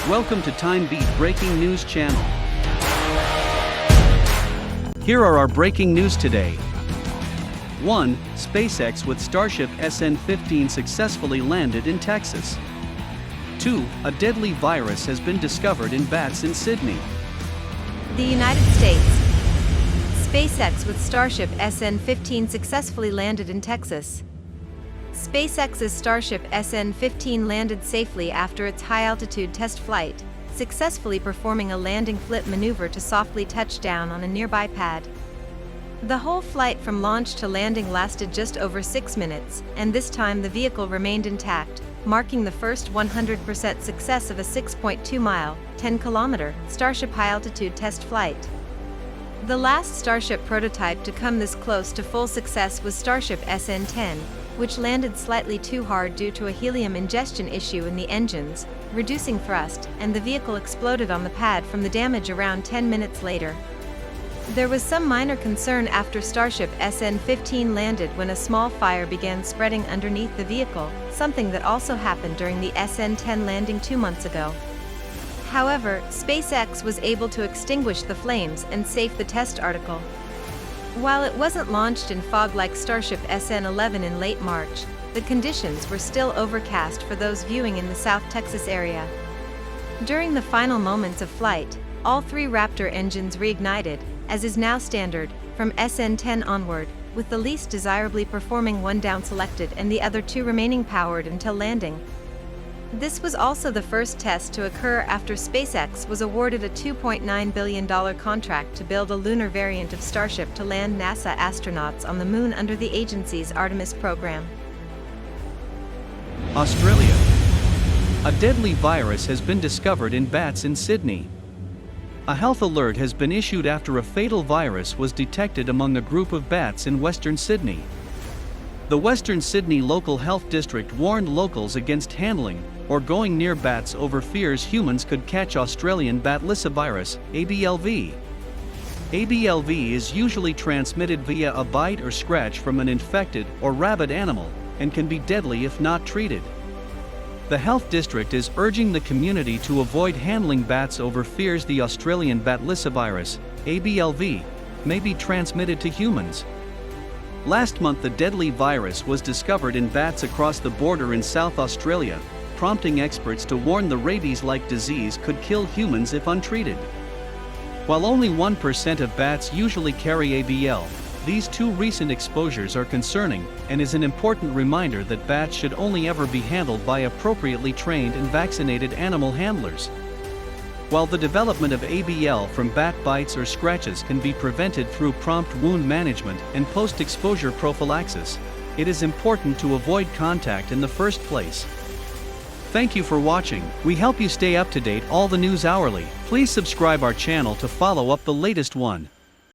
Welcome to Timebeat Breaking News channel. Here are our breaking news today. 1. SpaceX with Starship SN15 successfully landed in Texas. 2. A deadly virus has been discovered in bats in Sydney. The United States. SpaceX with Starship SN15 successfully landed in Texas. SpaceX's Starship SN15 landed safely after its high-altitude test flight, successfully performing a landing flip maneuver to softly touch down on a nearby pad. The whole flight from launch to landing lasted just over 6 minutes, and this time the vehicle remained intact, marking the first 100% success of a 6.2-mile, 10-kilometer Starship high-altitude test flight. The last Starship prototype to come this close to full success was Starship SN10, which landed slightly too hard due to a helium ingestion issue in the engines, reducing thrust, and the vehicle exploded on the pad from the damage around 10 minutes later. There was some minor concern after Starship SN15 landed when a small fire began spreading underneath the vehicle, something that also happened during the SN10 landing 2 months ago. However, SpaceX was able to extinguish the flames and save the test article. While it wasn't launched in fog like Starship SN11 in late March, the conditions were still overcast for those viewing in the South Texas area. During the final moments of flight, all 3 Raptor engines reignited, as is now standard, from SN10 onward, with the least desirably performing one down selected and the other 2 remaining powered until landing. This was also the first test to occur after SpaceX was awarded a $2.9 billion contract to build a lunar variant of Starship to land NASA astronauts on the Moon under the agency's Artemis program. Australia. A deadly virus has been discovered in bats in Sydney. A health alert has been issued after a fatal virus was detected among a group of bats in Western Sydney. The Western Sydney Local Health District warned locals against handling or going near bats over fears humans could catch Australian batlicivirus, ABLV. ABLV is usually transmitted via a bite or scratch from an infected or rabid animal, and can be deadly if not treated. The health district is urging the community to avoid handling bats over fears the Australian batlicivirus, ABLV, may be transmitted to humans. Last month the deadly virus was discovered in bats across the border in South Australia, prompting experts to warn the rabies-like disease could kill humans if untreated. While only 1% of bats usually carry ABL, these 2 recent exposures are concerning and is an important reminder that bats should only ever be handled by appropriately trained and vaccinated animal handlers. While the development of ABL from bat bites or scratches can be prevented through prompt wound management and post-exposure prophylaxis, it is important to avoid contact in the first place. Thank you for watching. We help you stay up to date all the news hourly. Please subscribe our channel to follow up the latest one.